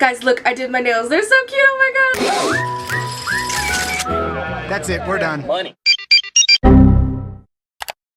Guys, look, I did my nails. They're so cute. Oh my god. That's it. We're done. Money.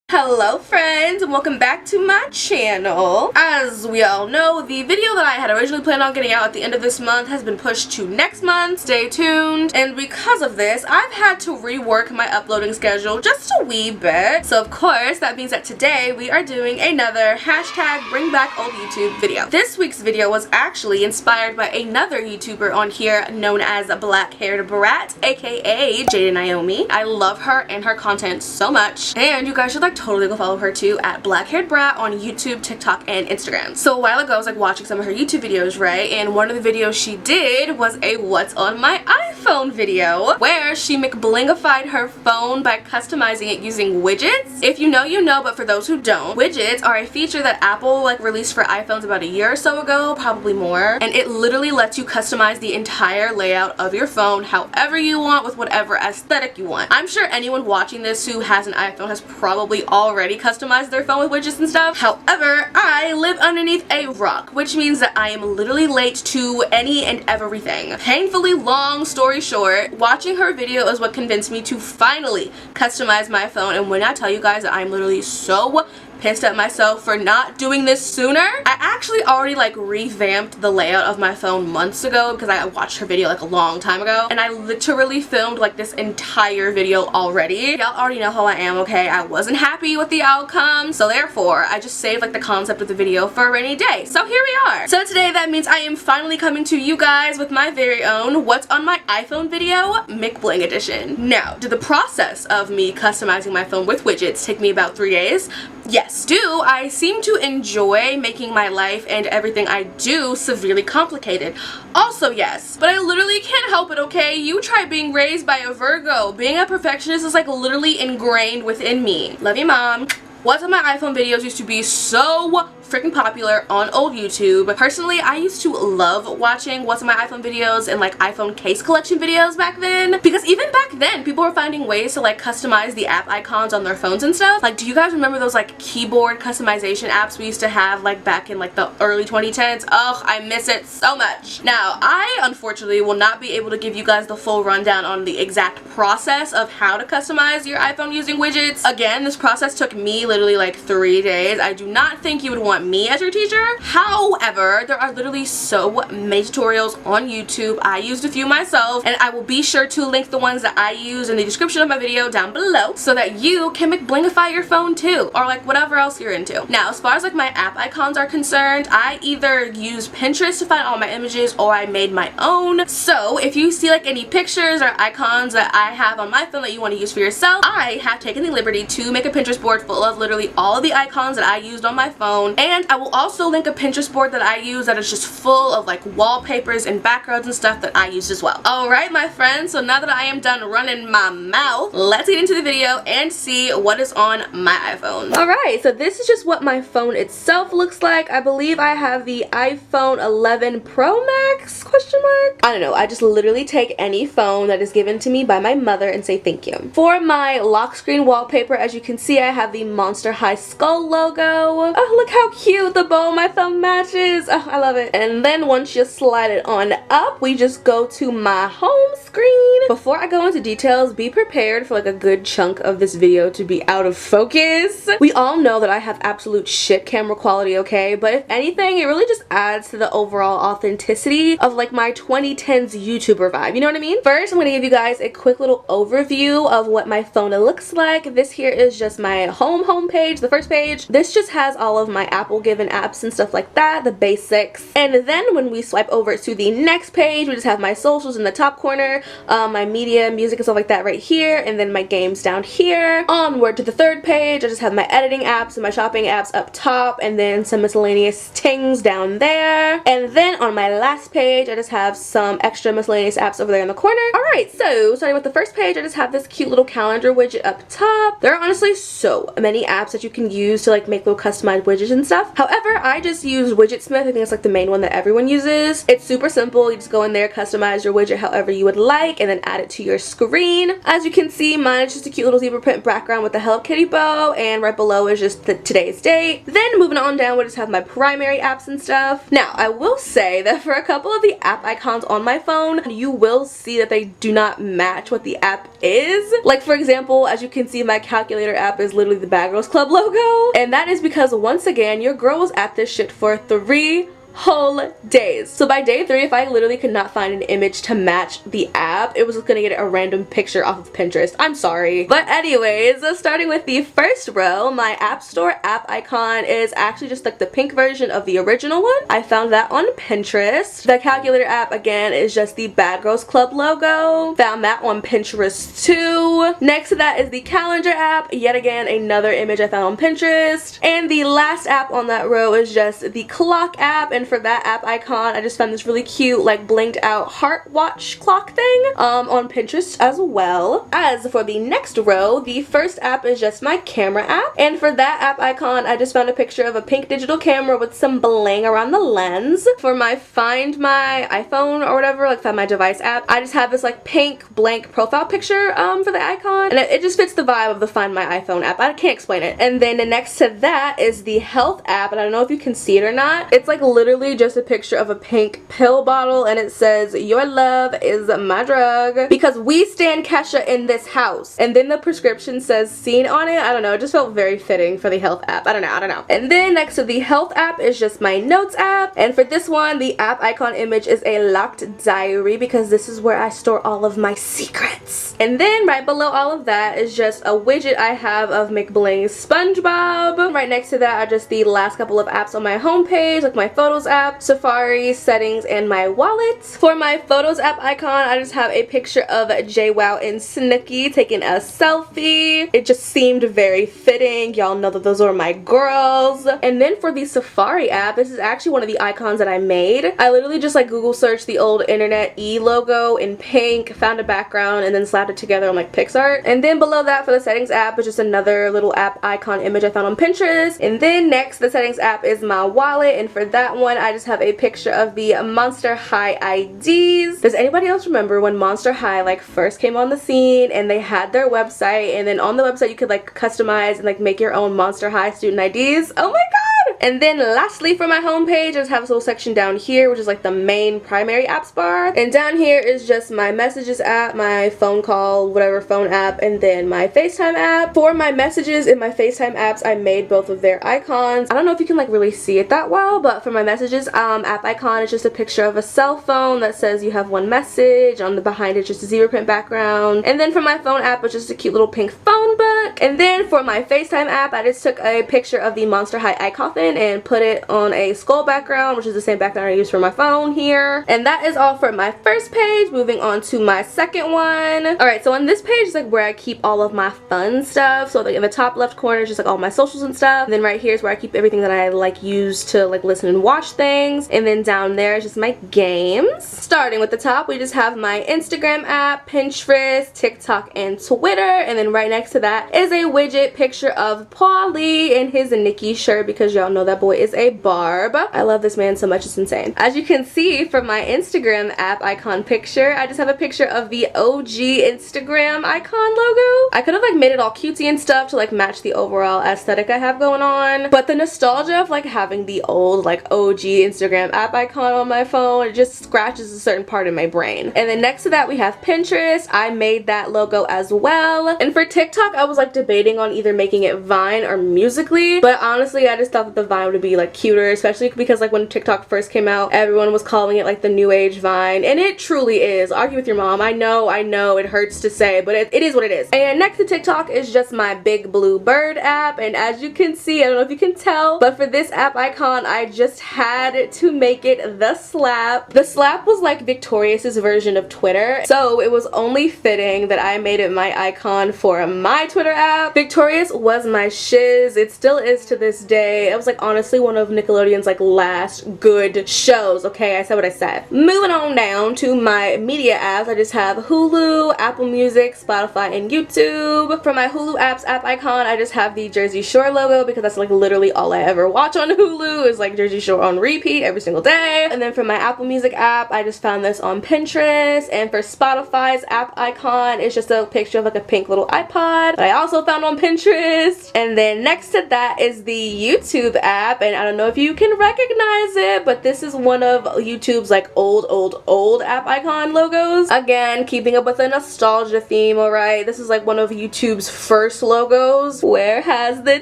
Hello friends, and welcome back to my channel. As we all know, the video that I had originally planned on getting out at the end of this month has been pushed to next month. Stay tuned. And because of this, I've had to rework my uploading schedule just a wee bit. So of course, that means that today we are doing another hashtag bring back old YouTube video. This week's video was actually inspired by another YouTuber on here known as Black Haired Brat, aka Jada Naomi. I love her and her content so much, and you guys should totally go follow her too at Black Haired Brat on YouTube, TikTok, and Instagram. So a while ago I was watching some of her YouTube videos, right? And one of the videos she did was a what's on my iPhone video where she McBlingified her phone by customizing it using widgets. If you know, you know, but for those who don't, widgets are a feature that Apple released for iPhones about a year or so ago, probably more, and it literally lets you customize the entire layout of your phone however you want with whatever aesthetic you want. I'm sure anyone watching this who has an iPhone has probably already customized their phone with widgets and stuff. However, I live underneath a rock, which means that I am literally late to any and everything. Painfully long story short, watching her video is what convinced me to finally customize my phone. And when I tell you guys that I'm literally so pissed at myself for not doing this sooner. I actually already revamped the layout of my phone months ago because I watched her video a long time ago, and I literally filmed this entire video already. Y'all already know how I am, okay? I wasn't happy with the outcome, so therefore I just saved the concept of the video for a rainy day. So here we are. So today that means I am finally coming to you guys with my very own what's on my iPhone video, Mcbling edition. Now, did the process of me customizing my phone with widgets take me about 3 days? Yes. Do I seem to enjoy making my life and everything I do severely complicated? Also yes, but I literally can't help it, okay? You try being raised by a Virgo. Being a perfectionist is literally ingrained within me. Love you, Mom. What's on my iPhone videos used to be so freaking popular on old YouTube. Personally, I used to love watching what's on my iPhone videos and iPhone case collection videos back then, because even back then people were finding ways to customize the app icons on their phones and stuff. Do you guys remember those keyboard customization apps we used to have back in the early 2010s? Oh, I miss it so much. Now, I unfortunately will not be able to give you guys the full rundown on the exact process of how to customize your iPhone using widgets. Again, this process took me literally 3 days. I do not think you would want me as your teacher. However, there are literally so many tutorials on YouTube. I used a few myself, and I will be sure to link the ones that I use in the description of my video down below so that you can McBlingify your phone too, or whatever else you're into. Now, as far as my app icons are concerned, I either use Pinterest to find all my images or I made my own. So if you see any pictures or icons that I have on my phone that you want to use for yourself, I have taken the liberty to make a Pinterest board full of literally all of the icons that I used on my phone, and I will also link a Pinterest board that I use that is just full of wallpapers and backgrounds and stuff that I used as well. Alright my friends, so now that I am done running my mouth, let's get into the video and see what is on my iPhone. Alright, so this is just what my phone itself looks like. I believe I have the iPhone 11 Pro Max, question mark? I don't know, I just literally take any phone that is given to me by my mother and say thank you. For my lock screen wallpaper, as you can see, I have the Monster High Skull logo. Oh, look how cute the bow on my thumb matches. Oh, I love it. And then once you slide it on up, we just go to my home screen. Before I go into details, be prepared for a good chunk of this video to be out of focus. We all know that I have absolute shit camera quality, okay? But if anything, it really just adds to the overall authenticity of my 2010s YouTuber vibe. You know what I mean? First, I'm gonna give you guys a quick little overview of what my phone looks like. This here is just my home page, the first page. This just has all of my Apple given apps and stuff like that, the basics. And then when we swipe over to the next page, we just have my socials in the top corner, my media, music and stuff like that right here, and then my games down here. Onward to the third page, I just have my editing apps and my shopping apps up top, and then some miscellaneous things down there. And then on my last page, I just have some extra miscellaneous apps over there in the corner. Alright, so starting with the first page, I just have this cute little calendar widget up top. There are honestly so many apps that you can use to make little customized widgets and stuff. However, I just use Widgetsmith. I think it's the main one that everyone uses. It's super simple. You just go in there, customize your widget however you would like, and then add it to your screen. As you can see, mine is just a cute little zebra print background with a Hello Kitty bow, and right below is just today's date. Then moving on down, we just have my primary apps and stuff. Now, I will say that for a couple of the app icons on my phone, you will see that they do not match what the app is. Like, for example, as you can see, my calculator app is literally the Bad Girls Club logo, and that is because, once again, your girl was at this shit for 3 whole days. So by day 3, if I literally could not find an image to match the app, it was just gonna get a random picture off of Pinterest. I'm sorry. But anyways, starting with the first row, my App Store app icon is actually just like the pink version of the original one. I found that on Pinterest. The calculator app, again, is just the Bad Girls Club logo. Found that on Pinterest too. Next to that is the calendar app. Yet again, another image I found on Pinterest. And the last app on that row is just the clock app, and for that app icon, I just found this really cute, like, blinked out heart watch clock thing on Pinterest as well. As for the next row, the first app is just my camera app, and for that app icon, I just found a picture of a pink digital camera with some bling around the lens. For my Find My iPhone or whatever, like Find My Device app, I just have this like pink blank profile picture for the icon, and it just fits the vibe of the Find My iPhone app. I can't explain it. And then next to that is the health app, and I don't know if you can see it or not. It's like literally just a picture of a pink pill bottle, and it says, "Your love is my drug because we stand Kesha in this house." And then the prescription says "seen" on it. I don't know, it just felt very fitting for the health app. I don't know. And then next to the health app is just my notes app, and for this one, the app icon image is a locked diary because this is where I store all of my secrets. And then right below all of that is just a widget I have of Mcbling's SpongeBob. Right next to that are just the last couple of apps on my homepage, like my Photos app, Safari, Settings, and my wallet. For my Photos app icon, I just have a picture of JWoww and Snooki taking a selfie. It just seemed very fitting. Y'all know that those are my girls. And then for the Safari app, this is actually one of the icons that I made. I literally just like Google searched the old Internet E logo in pink, found a background, and then slapped it together on like PixArt. And then below that for the Settings app is just another little app icon image I found on Pinterest. And then next, the Settings app is my wallet, and for that one, I just have a picture of the Monster High IDs. Does anybody else remember when Monster High like first came on the scene and they had their website, and then on the website you could like customize and like make your own Monster High student IDs? Oh my god! And then lastly for my homepage, I just have this little section down here which is like the main primary apps bar, and down here is just my messages app, my phone call, whatever phone app, and then my FaceTime app. For my messages and my FaceTime apps, I made both of their icons. I don't know if you can like really see it that well, but for my messages app icon is just a picture of a cell phone that says you have one message. On the behind it's just a zebra print background. And then for my phone app, it's just a cute little pink phone book. And then for my FaceTime app, I just took a picture of the Monster High eye coffin and put it on a skull background, which is the same background I use for my phone here. And that is all for my first page. Moving on to my second one. Alright, so on this page is like where I keep all of my fun stuff. So like in the top left corner is just like all my socials and stuff. And then right here is where I keep everything that I like use to like listen and watch things. And then down there is just my games. Starting with the top, we just have my Instagram app, Pinterest, TikTok, and Twitter. And then right next to that is a widget picture of Paulie in his Nicki shirt because y'all know that boy is a barb. I love this man so much, it's insane. As you can see from my Instagram app icon picture, I just have a picture of the OG Instagram icon logo. I could have like made it all cutesy and stuff to like match the overall aesthetic I have going on, but the nostalgia of like having the old like OG Instagram app icon on my phone, it just scratches a certain part of my brain. And then next to that we have Pinterest. I made that logo as well. And for TikTok, I was like debating on either making it Vine or Musically, but honestly I just thought that the Vine would be like cuter, especially because like when TikTok first came out, everyone was calling it like the new age Vine, and it truly is. Argue with your mom. I know it hurts to say, but it is what it is. And next to TikTok is just my Big Blue Bird app, and as you can see, I don't know if you can tell, but for this app icon I just had to make it the slap. The slap was like Victorious' version of Twitter, so it was only fitting that I made it my icon for my Twitter Twitter app. Victorious was my shiz. It still is to this day. It was like honestly one of Nickelodeon's like last good shows. Okay, I said what I said. Moving on down to my media apps, I just have Hulu, Apple Music, Spotify, and YouTube. For my Hulu apps app icon, I just have the Jersey Shore logo because that's like literally all I ever watch on Hulu is like Jersey Shore on repeat every single day. And then for my Apple Music app, I just found this on Pinterest. And for Spotify's app icon, it's just a picture of like a pink little iPod that I also found on Pinterest. And then next to that is the YouTube app, and I don't know if you can recognize it, but this is one of YouTube's like old app icon logos. Again, keeping up with the nostalgia theme, alright? This is like one of YouTube's first logos. Where has the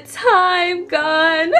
time gone?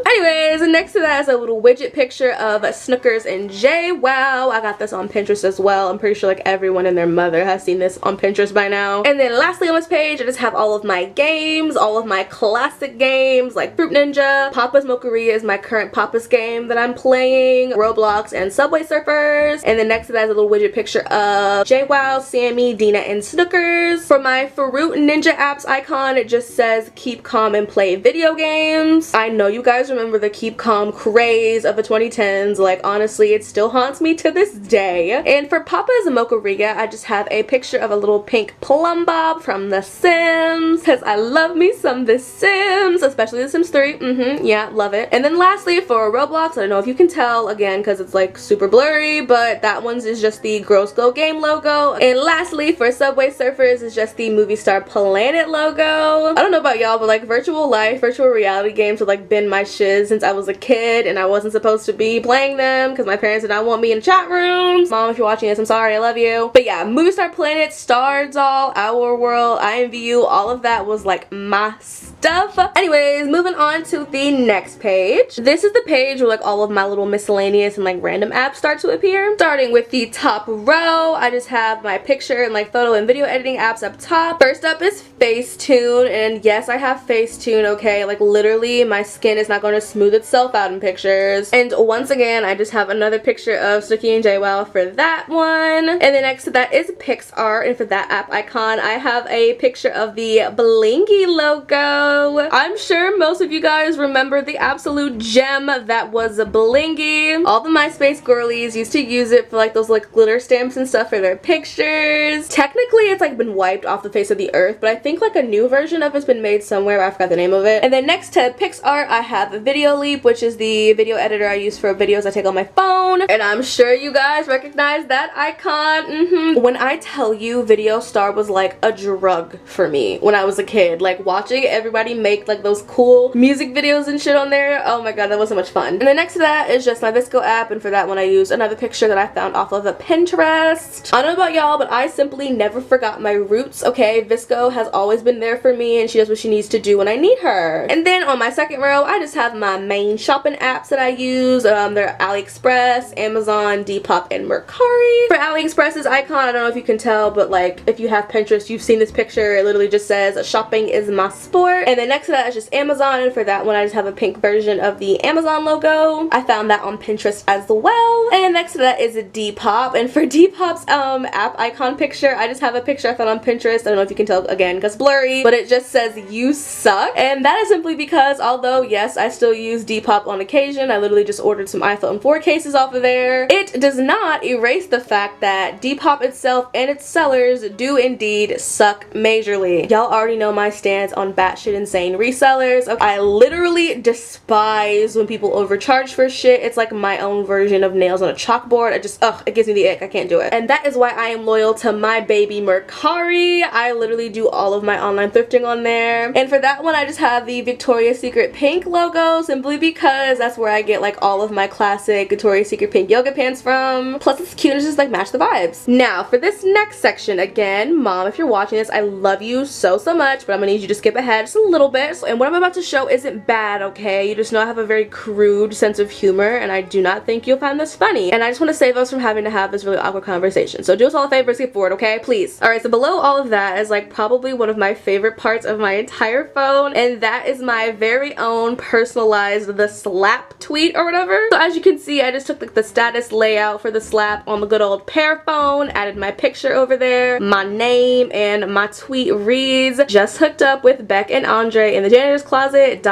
Anyways, next to that is a little widget picture of Snookers and Jay. Wow, I got this on Pinterest as well. I'm pretty sure like everyone and their mother has seen this on Pinterest by now. And then lastly on this page, I just have all of my games, all of my classic games like Fruit Ninja, Papa's Mocharia is my current Papa's game that I'm playing, Roblox, and Subway Surfers. And then next to that is a little widget picture of JWoww, Sammy, Dina, and Snookers. For my Fruit Ninja apps icon, it just says keep calm and play video games. I know you guys remember the keep calm craze of the 2010s. Like honestly, it still haunts me to this day. And for Papa's Mocharia, I just have a picture of a little pink plum bob from The Sims because I love me some The Sims, especially The Sims 3. Yeah, love it. And then lastly for Roblox, I don't know if you can tell again because it's like super blurry, but that one's is just the Gross Go Game logo. And lastly for Subway Surfers is just the Movie Star Planet logo. I don't know about y'all, but like virtual reality games have like been my shiz since I was a kid, and I wasn't supposed to be playing them because my parents did not want me in chat rooms. Mom, if you're watching this, I'm sorry, I love you. But yeah, Movie Star Planet, Star Doll, Our World, IMVU, all of that was like my stuff. Anyways, moving on to the next page. This is the page where like all of my little miscellaneous and like random apps start to appear. Starting with the top row, I just have my picture and like photo and video editing apps up top. First up is Facetune, and yes, I have Facetune, okay? Like literally my skin is not going to smooth itself out in pictures. And once again, I just have another picture of Snooki and JWoww for that one. And then next to that is PixArt, and for that app icon, I have a picture of the Blingy logo. I'm sure most of you guys remember the absolute gem that was a Blingy. All the MySpace girlies used to use it for like those like glitter stamps and stuff for their pictures. Technically, it's like been wiped off the face of the earth, but I think like a new version of it's been made somewhere, but I forgot the name of it. And then next to PixArt, I have Video Leap, which is the video editor I use for videos I take on my phone. And I'm sure you guys recognize that icon. When I tell you Video Star was like a drug for me when I was a kid, like watching everybody make like those cool music videos and shit on there, oh my god, that was so much fun. And then next to that is just my VSCO app, and for that one I used another picture that I found off of a Pinterest. I don't know about y'all, but I simply never forgot my roots, okay? VSCO has always been there for me, and she does what she needs to do when I need her. And then on my second row, I just have my main shopping apps that I use. They're AliExpress, Amazon, Depop, and Mercari. For AliExpress's icon, I don't know if you can tell, but like if you have Pinterest, you've seen this picture. It literally just says shopping is my sport. And then next to that is just Amazon, and for that one I just have a pink version of the Amazon logo. I found that on Pinterest as well. And next to that is a Depop, and for Depop's app icon picture, I just have a picture I found on Pinterest. I don't know if you can tell again because blurry, but it just says you suck. And that is simply because although yes, I still use Depop on occasion, I literally just ordered some iPhone 4 cases off of there, it does not erase the fact that Depop itself and its sellers do indeed suck majorly. Y'all already know my stance on batshit insane resellers. I literally despise when people overcharge for shit. It's like my own version of nails on a chalkboard. It gives me the ick. I can't do it. And that is why I am loyal to my baby Mercari. I literally do all of my online thrifting on there. And for that one, I just have the Victoria's Secret pink logo simply because that's where I get like all of my classic Victoria's Secret pink yoga pants from. Plus it's cute, it's just like match the vibes. Now for this next section, again, mom, if you're watching this, I love you so much, but I'm gonna need you to skip ahead just a a little bit. And what I'm about to show isn't bad, okay? You just know I have a very crude sense of humor, and I do not think you'll find this funny. And I just want to save us from having to have this really awkward conversation. So do us all a favor, skip forward, okay? Please. Alright, so below all of that is like probably one of my favorite parts of my entire phone, and that is my very own personalized the slap tweet or whatever. So as you can see, I just took like the status layout for the slap on the good old Pear phone, added my picture over there, my name, and my tweet reads, just hooked up with Beck and Andre in the janitor's closet, ...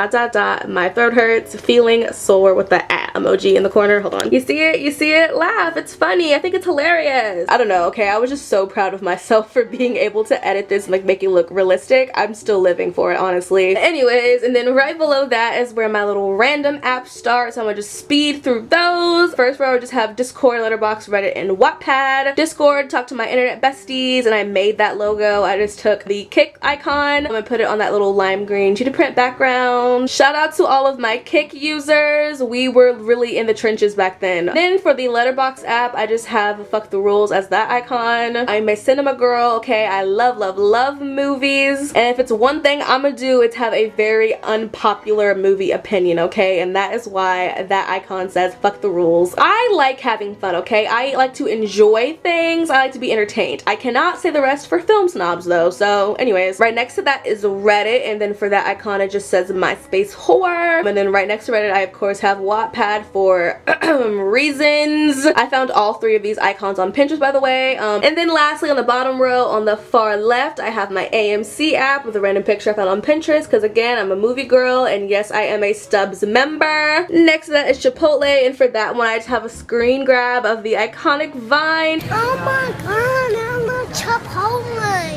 my throat hurts, feeling sore, with the emoji in the corner. Hold on. You see it? You see it? Laugh. It's funny. I think it's hilarious. I don't know, okay? I was just so proud of myself for being able to edit this and like make it look realistic. I'm still living for it, honestly. Anyways, and then right below that is where my little random apps start, so I'm gonna just speed through those. First row I just have Discord, Letterboxd, Reddit, and Wattpad. Discord, talk to my internet besties, and I made that logo. I just took the Kik icon, I'm gonna put it on that little lime green cheetah print background. Shout out to all of my Kik users. We were really in the trenches back then. Then for the Letterboxd app, I just have Fuck the Rules as that icon. I'm a cinema girl, okay? I love movies, and if it's one thing I'm gonna do, it's have a very unpopular movie opinion, okay? And that is why that icon says Fuck the Rules. I like having fun, okay? I like to enjoy things. I like to be entertained. I cannot say the rest for film snobs though. So anyways, right next to that is Reddit, and then for that icon it just says MySpace whore. And then right next to Reddit I of course have Wattpad for reasons. I found all three of these icons on Pinterest, by the way. And then lastly, on the bottom row on the far left, I have my AMC app with a random picture I found on Pinterest, because again, I'm a movie girl, and yes, I am a Stubbs member. Next to that is Chipotle, and for that one I just have a screen grab of the iconic Vine. Oh my god, I love Chipotle.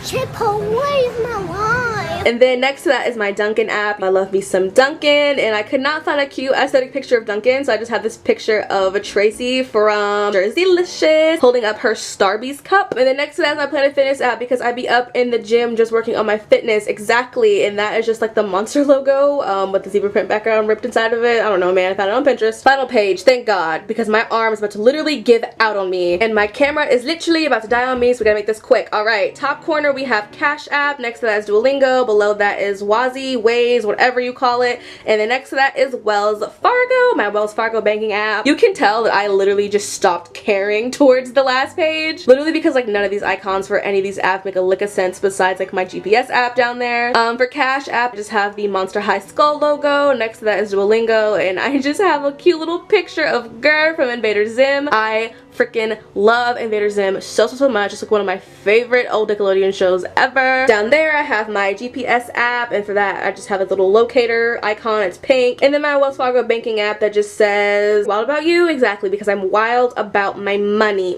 Chipotle is my life. And then next to that is my Dunkin' app. I love me some Dunkin', and I could not find a cute aesthetic picture of Dunkin', so I just have this picture of Tracy from Jerseylicious holding up her Starbucks cup. And then next to that is my Planet Fitness app, because I be up in the gym just working on my fitness, exactly, and that is just like the Monster logo with the zebra print background ripped inside of it. I don't know, man, I found it on Pinterest. Final page, thank God, because my arm is about to literally give out on me, and my camera is literally about to die on me, so we gotta make this quick. Alright, top corner we have Cash App, next to that is Duolingo, below that is Wazi, Waze, whatever you call it, and then next to that is Wells Fargo, my Wells Fargo banking app. You can tell that I literally just stopped caring towards the last page, literally because like none of these icons for any of these apps make a lick of sense besides like my GPS app down there. For Cash App, I just have the Monster High Skull logo, next to that is Duolingo, and I just have a cute little picture of Gur from Invader Zim. I freaking love Invader Zim so much. It's like one of my favorite old Nickelodeon shows ever. Down there I have my GPS app, and for that I just have a little locator icon, it's pink. And then my Wells Fargo banking app that just says wild about you, exactly, because I'm wild about my money.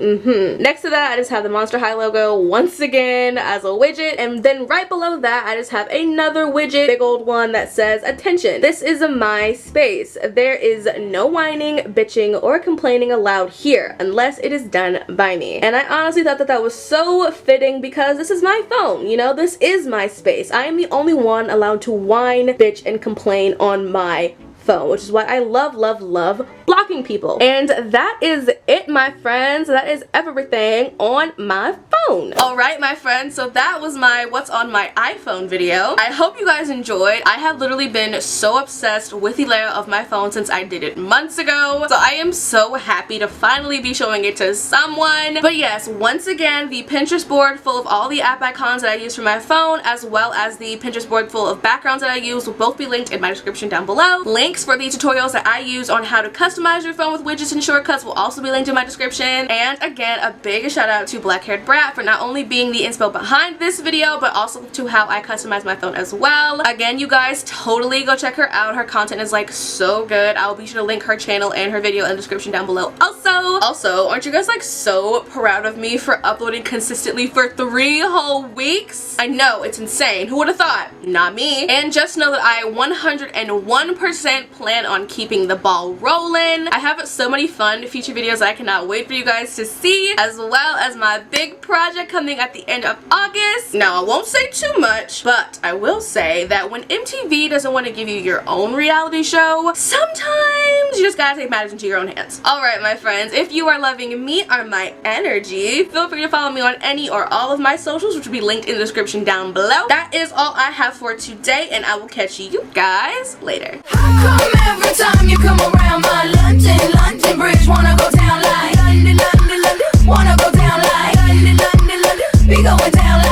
Next to that I just have the Monster High logo once again as a widget, and then right below that I just have another widget, big old one, that says attention, this is a my space. There is no whining, bitching, or complaining allowed here unless it is done by me. And I honestly thought that that was so fitting, because this is my phone, you know, this is my space. I am the only one allowed to whine, bitch, and complain on my phone, which is why I love blocking people. And that is it, my friends. That is everything on my phone. Alright, my friends, so that was my what's on my iPhone video. I hope you guys enjoyed. I have literally been so obsessed with the layout of my phone since I did it months ago, so I am so happy to finally be showing it to someone. But yes, once again, the Pinterest board full of all the app icons that I use for my phone, as well as the Pinterest board full of backgrounds that I use, will both be linked in my description down below. Links for the tutorials that I use on how to customize your phone with widgets and shortcuts will also be linked in my description. And again, a big shout out to Black Haired Brat for not only being the inspo behind this video, but also to how I customize my phone as well. Again, you guys totally go check her out. Her content is like so good. I'll be sure to link her channel and her video in the description down below. Also, aren't you guys like so proud of me for uploading consistently for 3 whole weeks? I know, it's insane. Who would have thought? Not me. And just know that I 101% plan on keeping the ball rolling. I have so many fun future videos that I cannot wait for you guys to see, as well as my big prize project coming at the end of August. Now, I won't say too much, but I will say that when MTV doesn't want to give you your own reality show, sometimes you just gotta take matters into your own hands. Alright, my friends, if you are loving me or my energy, feel free to follow me on any or all of my socials, which will be linked in the description down below. That is all I have for today, and I will catch you guys later. How come every time you come around my London Bridge, wanna go down like London, wanna go down like London, be going down like